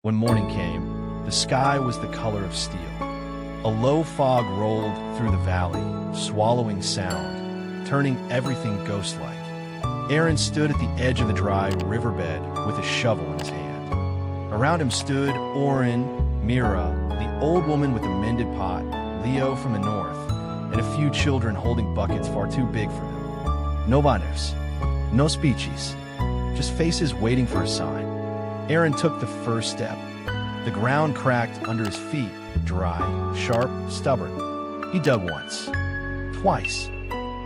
When morning came, the sky was the color of steel. A low fog rolled through the valley, swallowing sound, turning everything ghost-like. Arin stood at the edge of the dry riverbed with a shovel in his hand. Around him stood Arin, Namera, the old woman with the mended pot, Leo from the north, and a few children holding buckets far too big for them. No banners, no speeches, just faces waiting for a sign. Arin took the first step. The ground cracked under his feet, dry, sharp, stubborn. He dug once, twice.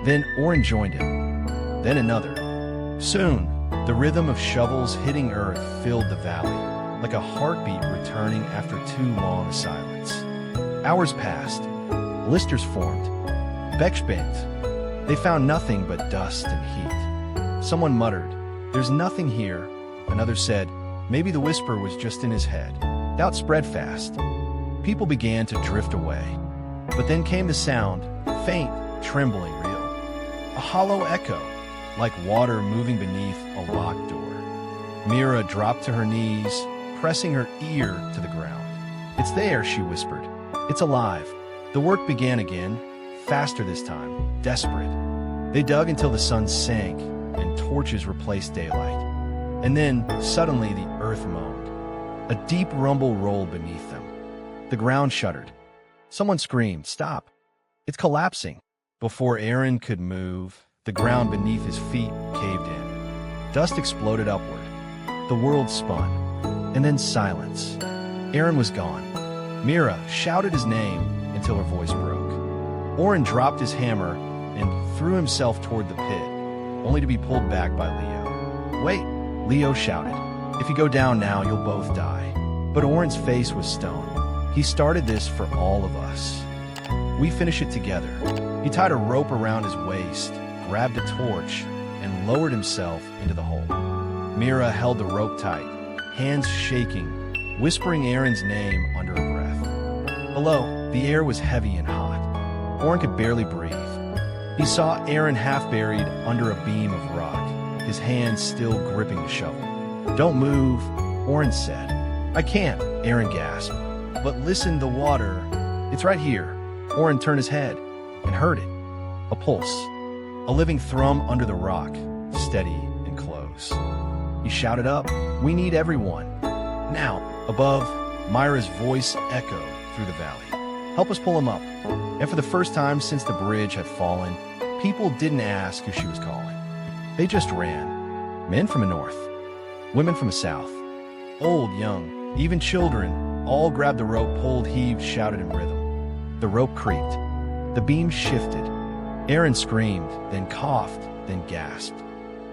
Then Arin joined him. Then another. Soon, the rhythm of shovels hitting earth filled the valley, like a heartbeat returning after too long a silence. Hours passed. Blisters formed. Becks bent. They found nothing but dust and heat. Someone muttered, "There's nothing here." Another said, "Maybe the whisper was just in his head." Doubt spread fast. People began to drift away. But then came the sound, faint, trembling, real. A hollow echo, like water moving beneath a locked door. Namera dropped to her knees, pressing her ear to the ground. "It's there," she whispered. "It's alive." The work began again, faster this time, desperate. They dug until the sun sank and torches replaced daylight. And then, suddenly, the earth moaned. A deep rumble rolled beneath them. The ground shuddered. Someone screamed, "Stop! It's collapsing!" Before Arin could move, the ground beneath his feet caved in. Dust exploded upward. The world spun. And then silence. Arin was gone. Namera shouted his name until her voice broke. Arin dropped his hammer and threw himself toward the pit, only to be pulled back by Leo. "Wait!" Leo shouted. "If you go down now, you'll both die." But Arin's face was stone. "He started this for all of us. We finish it together." He tied a rope around his waist, grabbed a torch, and lowered himself into the hole. Namera held the rope tight, hands shaking, whispering Arin's name under her breath. Below, the air was heavy and hot. Arin could barely breathe. He saw Arin half buried under a beam of rock, his hands still gripping the shovel. "Don't move," Arin said. "I can't," Arin gasped. "But listen, the water. It's right here." Arin turned his head and heard it. A pulse. A living thrum under the rock, steady and close. He shouted up, "We need everyone. Now." Above, Myra's voice echoed through the valley. "Help us pull him up." And for the first time since the bridge had fallen, people didn't ask who she was calling. They just ran. Men from the north, women from the south, old, young, even children, all grabbed the rope, pulled, heaved, shouted in rhythm. The rope creaked. The beam shifted. Arin screamed, then coughed, then gasped.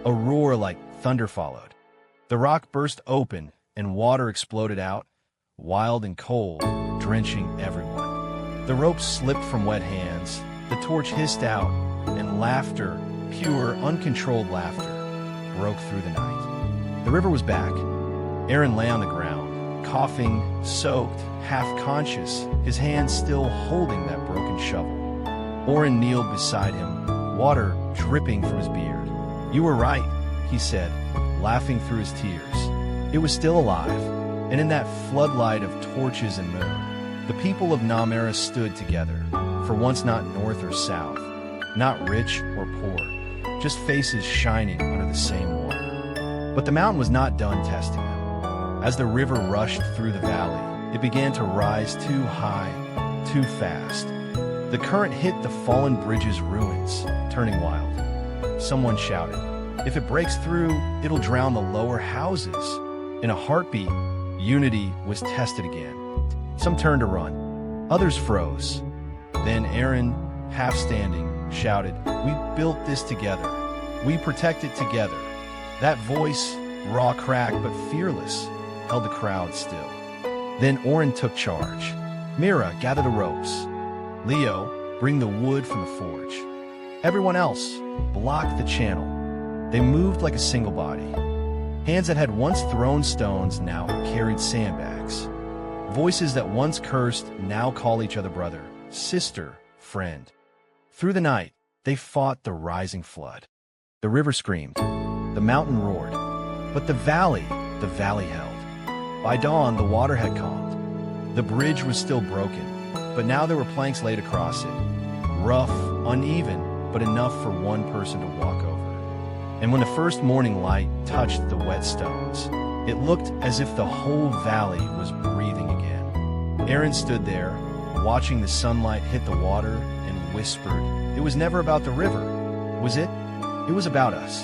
A roar like thunder followed. The rock burst open, and water exploded out, wild and cold, drenching everyone. The rope slipped from wet hands, the torch hissed out, and laughter, pure, uncontrolled laughter, broke through the night. The river was back. Arin lay on the ground, coughing, soaked, half-conscious, his hands still holding that broken shovel. Arin kneeled beside him, water dripping from his beard. "You were right," he said, laughing through his tears. It was still alive, and in that floodlight of torches and moon, the people of Namera stood together, for once not north or south, not rich or poor, just faces shining under the same water. But the mountain was not done testing them. As the river rushed through the valley, it began to rise too high, too fast. The current hit the fallen bridge's ruins, turning wild. Someone shouted, "If it breaks through, it'll drown the lower houses." In a heartbeat, unity was tested again. Some turned to run. Others froze. Then Arin, half standing, shouted, "We built this together. We protect it together." That voice, raw, cracked, but fearless, held the crowd still. Then Arin took charge. "Namera, gather the ropes. Leo, bring the wood from the forge. Everyone else, block the channel." They moved like a single body. Hands that had once thrown stones now carried sandbags. Voices that once cursed now call each other brother, sister, friend. Through the night, they fought the rising flood. The river screamed. The mountain roared. But the valley held. By dawn, the water had calmed. The bridge was still broken, but now there were planks laid across it. Rough, uneven, but enough for one person to walk over. And when the first morning light touched the wet stones, it looked as if the whole valley was breathing again. Arin stood there, watching the sunlight hit the water, and whispered, "It was never about the river, was it? It was about us."